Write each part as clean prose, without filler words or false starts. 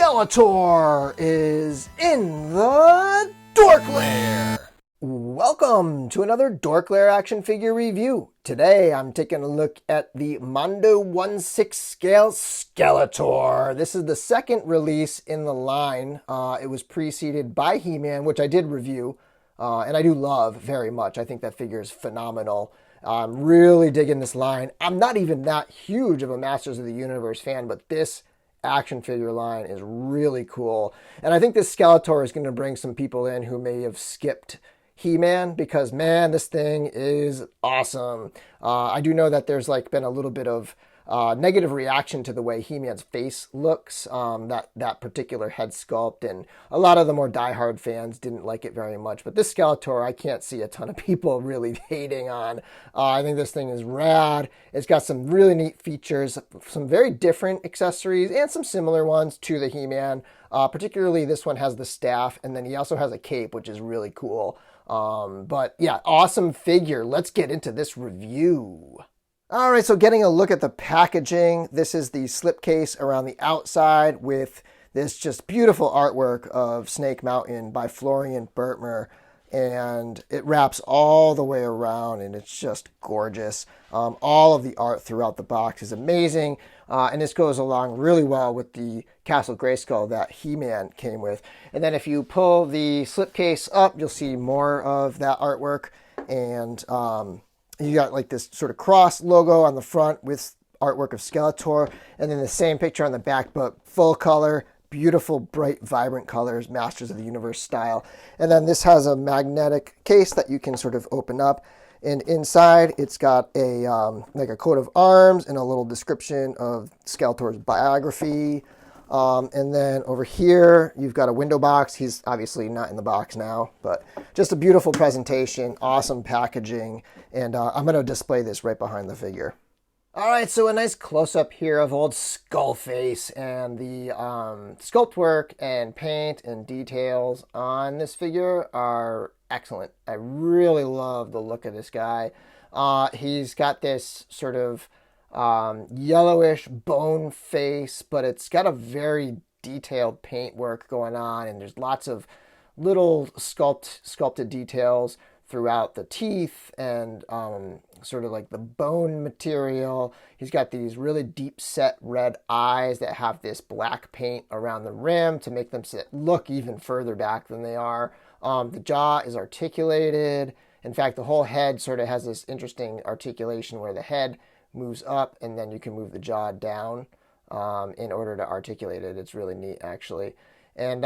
Skeletor is in the DorkLair. Welcome to another DorkLair action figure review. Today I'm taking a look at the Mondo 1/6 scale Skeletor. This is the second release in the line. It was preceded by He-Man, which I did review, and I do love very much. I think that figure is phenomenal. I'm really digging this line. I'm not even that huge of a Masters of the Universe fan, but this action figure line is really cool. And I think this Skeletor is going to bring some people in who may have skipped He-Man because, man, this thing is awesome. I do know that there's been a little bit of negative reaction to the way He-Man's face looks, that particular head sculpt, and a lot of the more diehard fans didn't like it very much. But this Skeletor, I can't see a ton of people really hating on. I think this thing is rad. It's got some really neat features, some very different accessories, and some similar ones to the He-Man. Particularly, this one has the staff, and then he also has a cape, which is really cool. But yeah, awesome figure. Let's get into this review. All right, so getting a look at the packaging. This is the slipcase around the outside with this just beautiful artwork of Snake Mountain by Florian Bertmer. And it wraps all the way around, and it's just gorgeous. All of the art throughout the box is amazing. And this goes along really well with the Castle Grayskull that He-Man came with. And then if you pull the slipcase up, you'll see more of that artwork. And you got this sort of cross logo on the front with artwork of Skeletor, and then the same picture on the back, but full color, beautiful, bright, vibrant colors, Masters of the Universe style. And then this has a magnetic case that you can sort of open up, and inside it's got a a coat of arms and a little description of Skeletor's biography. And then over here, you've got a window box. He's obviously not in the box now, but just a beautiful presentation, awesome packaging, and I'm going to display this right behind the figure. All right, so a nice close-up here of old Skullface, and the sculpt work and paint and details on this figure are excellent. I really love the look of this guy. He's got this sort of yellowish bone face, but it's got a very detailed paint work going on, and there's lots of little sculpted details throughout the teeth and sort of the bone material. He's got these really deep set red eyes that have this black paint around the rim to make them look even further back than they are. The jaw is articulated. In fact, the whole head sort of has this interesting articulation where the head moves up, and then you can move the jaw down in order to articulate it. It's really neat, actually. And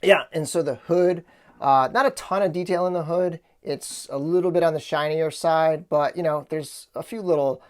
yeah, and so the hood, not a ton of detail in the hood. It's a little bit on the shinier side, but there's a few little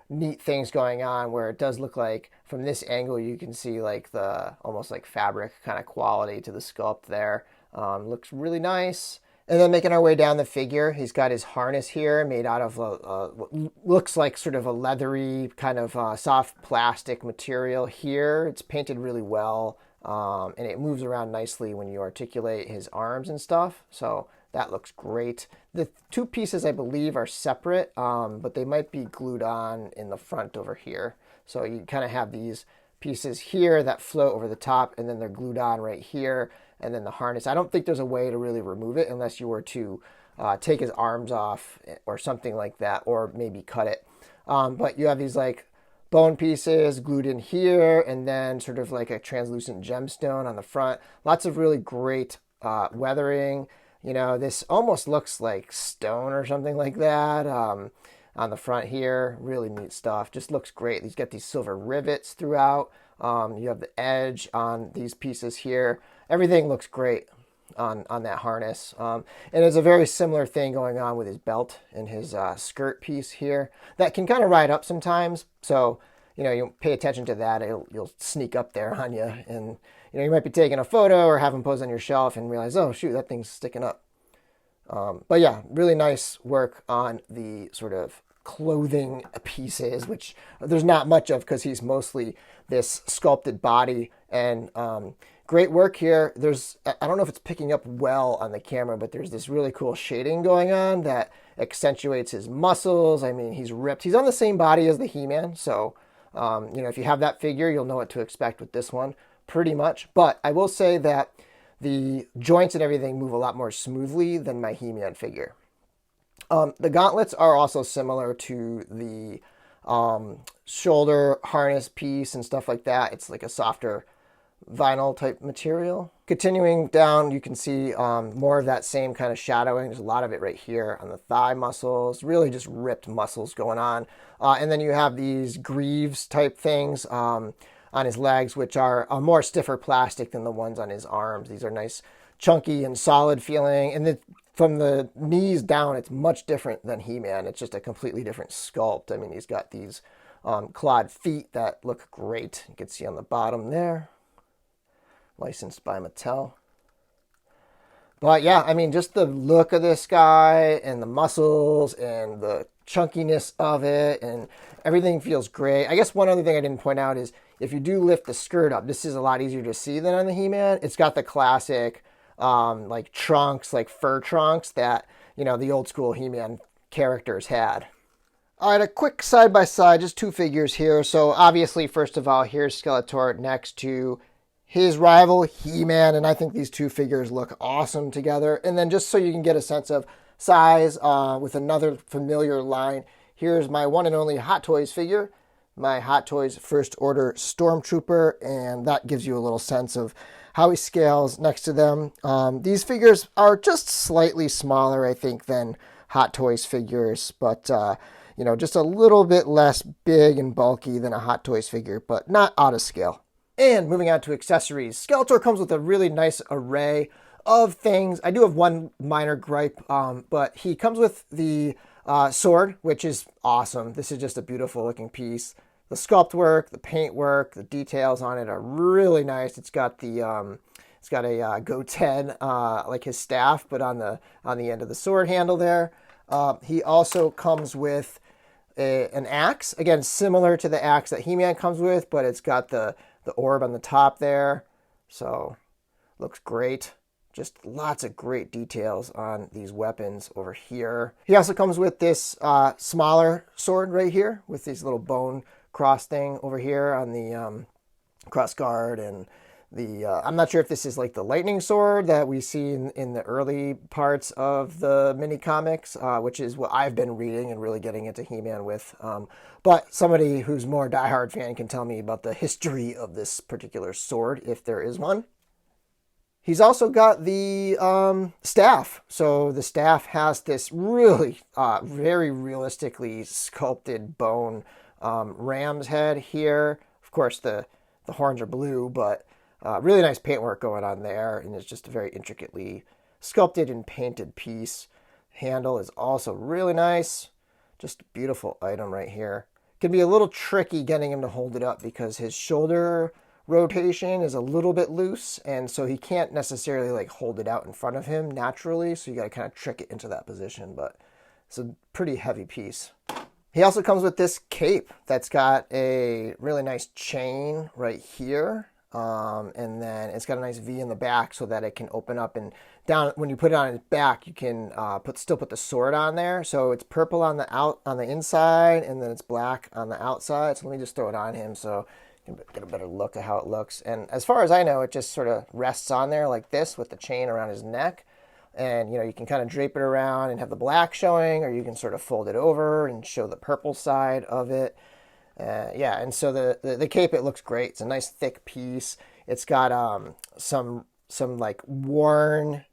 neat things going on where it does look like from this angle you can see the almost fabric kind of quality to the sculpt there. Looks really nice. And then making our way down the figure, he's got his harness here made out of what looks like sort of a leathery kind of soft plastic material here. It's painted really well, and it moves around nicely when you articulate his arms and stuff. So that looks great. The two pieces, I believe, are separate, but they might be glued on in the front over here. So you kind of have these pieces here that float over the top, and then they're glued on right here. And then the harness, I don't think there's a way to really remove it unless you were to take his arms off or something like that, or maybe cut it. But you have these bone pieces glued in here, and then sort of a translucent gemstone on the front. Lots of really great weathering. This almost looks like stone or something like that on the front here. Really neat stuff. Just looks great. He's got these silver rivets throughout. You have the edge on these pieces here. Everything looks great on that harness. And there's a very similar thing going on with his belt and his skirt piece here that can kind of ride up sometimes. So, you pay attention to that. You'll sneak up there on you. And, you might be taking a photo or have them pose on your shelf and realize, oh, shoot, that thing's sticking up. But yeah, really nice work on the sort of clothing pieces, which there's not much of because he's mostly this sculpted body. And great work here. I don't know if it's picking up well on the camera, but there's this really cool shading going on that accentuates his muscles. I mean, he's ripped. He's on the same body as the He-Man, so You know, if you have that figure, you'll know what to expect with this one pretty much. But I will say that the joints and everything move a lot more smoothly than my He-Man figure. The gauntlets are also similar to the shoulder harness piece and stuff like that. It's like a softer vinyl type material. Continuing down, you can see more of that same kind of shadowing. There's a lot of it right here on the thigh muscles, really just ripped muscles going on. And then you have these greaves type things on his legs, which are a more stiffer plastic than the ones on his arms. These are nice, chunky and solid feeling. And from the knees down, it's much different than He-Man. It's just a completely different sculpt. I mean, he's got these clawed feet that look great. You can see on the bottom there. Licensed by Mattel. But yeah, I mean, just the look of this guy and the muscles and the chunkiness of it and everything feels great. I guess one other thing I didn't point out is if you do lift the skirt up, this is a lot easier to see than on the He-Man. It's got the classic like trunks, like fur trunks that, you know, the old school He-Man characters had. All right, a quick side-by-side, just two figures here. So obviously, first of all, here's Skeletor next to his rival, He-Man, and I think these two figures look awesome together. And then just so you can get a sense of size with another familiar line, here's my one and only Hot Toys figure, my Hot Toys First Order Stormtrooper, and that gives you a little sense of how he scales next to them. These figures are just slightly smaller, I think, than Hot Toys figures, but you know, just a little bit less big and bulky than a Hot Toys figure, but not out of scale. And moving on to accessories, Skeletor comes with a really nice array of things. I do have one minor gripe, but he comes with the sword, which is awesome. This is just a beautiful looking piece. The sculpt work, the paint work, the details on it are really nice. It's got the it's got a goat's head like his staff, but on the end of the sword handle there. He also comes with an axe, again similar to the axe that He-Man comes with, but it's got the orb on the top there, so looks great. Just lots of great details on these weapons over here. He also comes with this smaller sword right here with these little bone cross thing over here on the cross guard, and the I'm not sure if this is like the lightning sword that we see in the early parts of the mini comics, which is what I've been reading and really getting into He-Man with. But somebody who's more diehard fan can tell me about the history of this particular sword, if there is one. He's also got the staff. So the staff has this really very realistically sculpted bone ram's head here. Of course, the horns are blue, but really nice paintwork going on there, and it's just a very intricately sculpted and painted piece. Handle is also really nice. Just a beautiful item right here. Can be a little tricky getting him to hold it up because his shoulder rotation is a little bit loose, and so he can't necessarily like hold it out in front of him naturally, so you got to kind of trick it into that position, but it's a pretty heavy piece. He also comes with this cape that's got a really nice chain right here. And then it's got a nice V in the back so that it can open up and down. When you put it on its back, you can still put the sword on there. So it's purple on the inside, and then it's black on the outside. So let me just throw it on him so you can get a better look at how it looks. And as far as I know, it just sort of rests on there like this with the chain around his neck. And you know, you can kind of drape it around and have the black showing, or you can sort of fold it over and show the purple side of it. Yeah, and so the cape, it looks great. It's a nice thick piece. It's got some like worn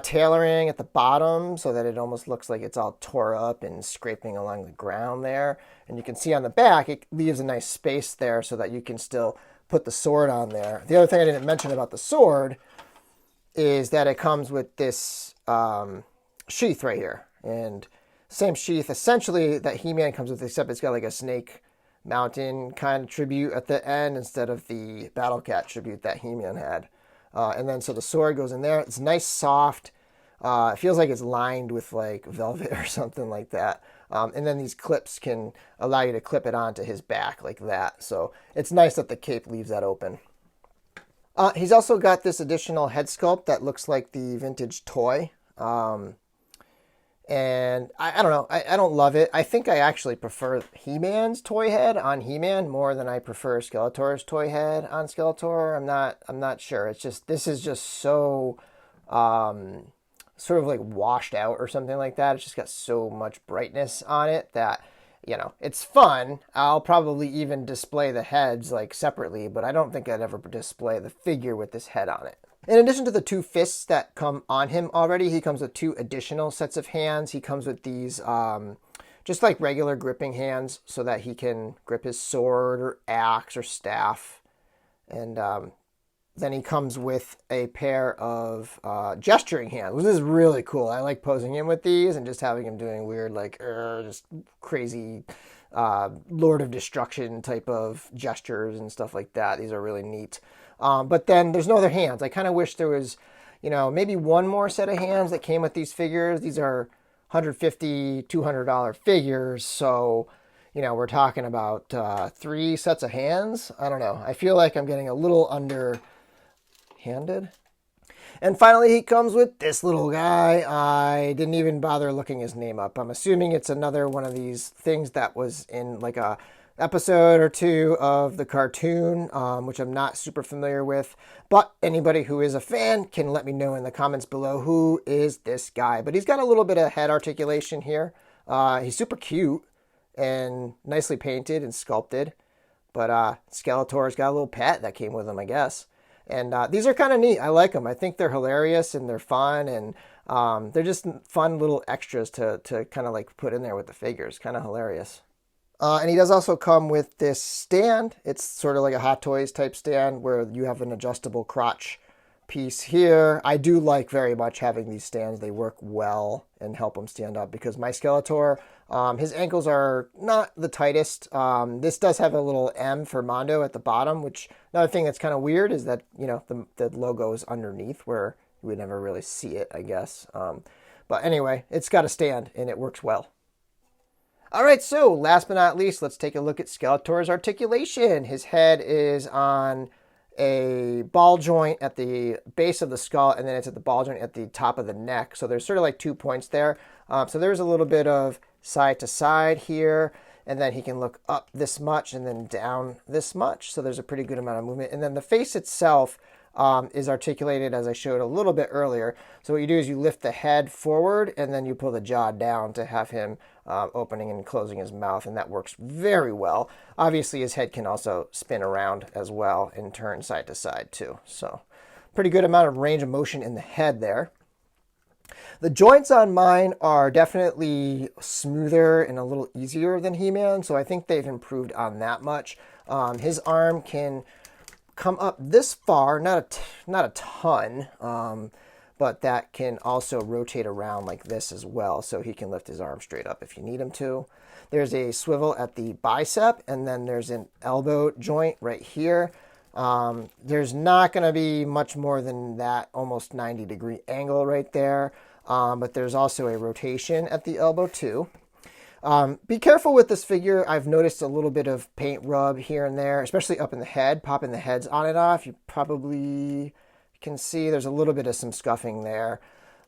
tailoring at the bottom so that it almost looks like it's all tore up and scraping along the ground there. And you can see on the back, it leaves a nice space there so that you can still put the sword on there. The other thing I didn't mention about the sword is that it comes with this sheath right here. And same sheath essentially that He-Man comes with, except it's got like a snake mountain kind of tribute at the end instead of the Battle Cat tribute that He-Man had. And then so the sword goes in there. It's nice, soft. It feels like it's lined with like velvet or something like that. And then these clips can allow you to clip it onto his back like that. So it's nice that the cape leaves that open. He's also got this additional head sculpt that looks like the vintage toy. And And I don't know. I don't love it. I think I actually prefer He-Man's toy head on He-Man more than I prefer Skeletor's toy head on Skeletor. I'm not sure. It's just this is just so sort of like washed out or something like that. It's just got so much brightness on it that, you know, it's fun. I'll probably even display the heads like separately, but I don't think I'd ever display the figure with this head on it. In addition to the 2 fists that come on him already, he comes with 2 additional sets of hands. He comes with these just like regular gripping hands so that he can grip his sword or axe or staff. And then he comes with a pair of gesturing hands, which is really cool. I like posing him with these and just having him doing weird, like, just crazy Lord of Destruction type of gestures and stuff like that. These are really neat. But then there's no other hands. I kind of wish there was, you know, maybe one more set of hands that came with these figures. These are $150, $200 figures. So, you know, we're talking about 3 sets of hands. I don't know. I feel like I'm getting a little underhanded. And finally, he comes with this little guy. I didn't even bother looking his name up. I'm assuming it's another one of these things that was in like a episode or 2 of the cartoon, which I'm not super familiar with. But anybody who is a fan can let me know in the comments below who is this guy. But he's got a little bit of head articulation here. He's super cute and nicely painted and sculpted. But Skeletor's got a little pet that came with him, I guess. And these are kind of neat. I like them. I think they're hilarious and they're fun. And they're just fun little extras to kind of like put in there with the figures. Kind of hilarious. And he does also come with this stand. It's sort of like a Hot Toys type stand where you have an adjustable crotch piece here. I do like very much having these stands. They work well and help him stand up because my Skeletor, his ankles are not the tightest. This does have a little M for Mondo at the bottom, which another thing that's kind of weird is that, you know, the logo is underneath where you would never really see it, I guess. But anyway, it's got a stand and it works well. All right, so last but not least, let's take a look at Skeletor's articulation. His head is on a ball joint at the base of the skull, and then it's at the ball joint at the top of the neck. So there's sort of like 2 points there. So there's a little bit of side to side here, and then he can look up this much and then down this much. So there's a pretty good amount of movement. And then the face itself is articulated as I showed a little bit earlier. So what you do is you lift the head forward and then you pull the jaw down to have him opening and closing his mouth, and that works very well. Obviously his head can also spin around as well and turn side to side too. So pretty good amount of range of motion in the head there. The joints on mine are definitely smoother and a little easier than He-Man, so I think they've improved on that much. His arm can come up this far, not a ton, but that can also rotate around like this as well, so he can lift his arm straight up if you need him to. There's a swivel at the bicep, and then there's an elbow joint right here. There's not going to be much more than that almost 90-degree angle right there, but there's also a rotation at the elbow too. Be careful with this figure. I've noticed a little bit of paint rub here and there, especially up in the head, popping the heads on and off. You probably can see there's a little bit of some scuffing there.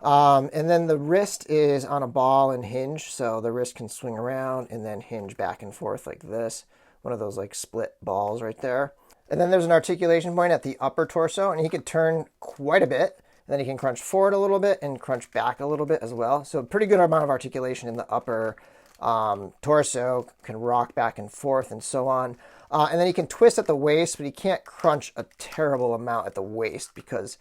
And then the wrist is on a ball and hinge, so the wrist can swing around and then hinge back and forth like this. One of those like split balls right there. And then there's an articulation point at the upper torso, and he can turn quite a bit. And then he can crunch forward a little bit and crunch back a little bit as well. So a pretty good amount of articulation in the upper torso, can rock back and forth and so on. And then he can twist at the waist, but he can't crunch a terrible amount at the waist because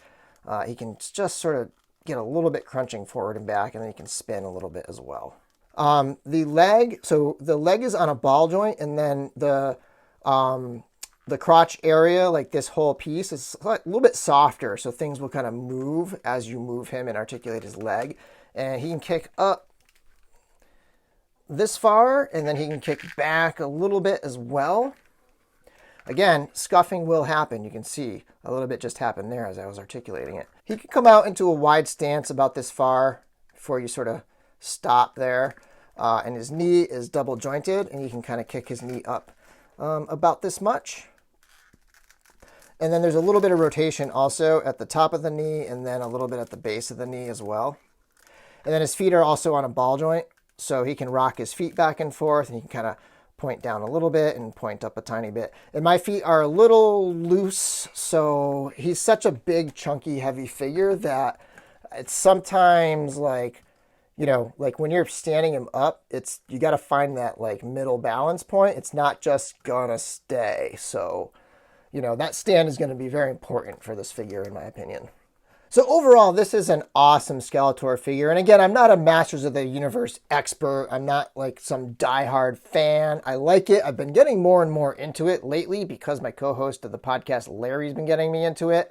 he can just sort of get a little bit crunching forward and back, and then he can spin a little bit as well. The leg is on a ball joint, and then the crotch area, like this whole piece, is a little bit softer, so things will kind of move as you move him and articulate his leg. And he can kick up this far, and then he can kick back a little bit as well. Again, scuffing will happen. You can see a little bit just happened there as I was articulating it. He can come out into a wide stance about this far before you sort of stop there. And his knee is double jointed, and you can kind of kick his knee up about this much. And then there's a little bit of rotation also at the top of the knee, and then a little bit at the base of the knee as well. And then his feet are also on a ball joint, so he can rock his feet back and forth, and he can kind of point down a little bit and point up a tiny bit. And my feet are a little loose, so he's such a big, chunky, heavy figure that it's sometimes like, you know, like when you're standing him up, you got to find that like middle balance point. It's not just gonna stay. So, you know, that stand is going to be very important for this figure, in my opinion. So overall, this is an awesome Skeletor figure. And again, I'm not a Masters of the Universe expert. I'm not like some diehard fan. I like it. I've been getting more and more into it lately because my co-host of the podcast, Larry's been getting me into it.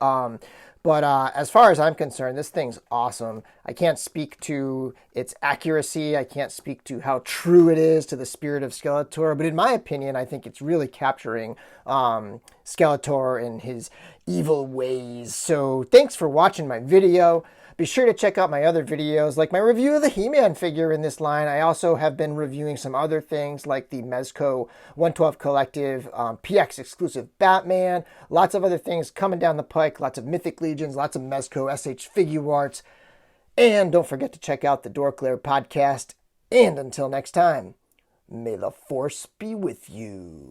But as far as I'm concerned, this thing's awesome. I can't speak to its accuracy. I can't speak to how true it is to the spirit of Skeletor. But in my opinion, I think it's really capturing Skeletor and his evil ways. So thanks for watching my video. Be sure to check out my other videos, like my review of the He-Man figure in this line. I also have been reviewing some other things like the Mezco 112 Collective PX exclusive Batman. Lots of other things coming down the pike. Lots of Mythic Legions, lots of Mezco SH figure arts. And don't forget to check out the DorkLair podcast. And until next time, may the Force be with you.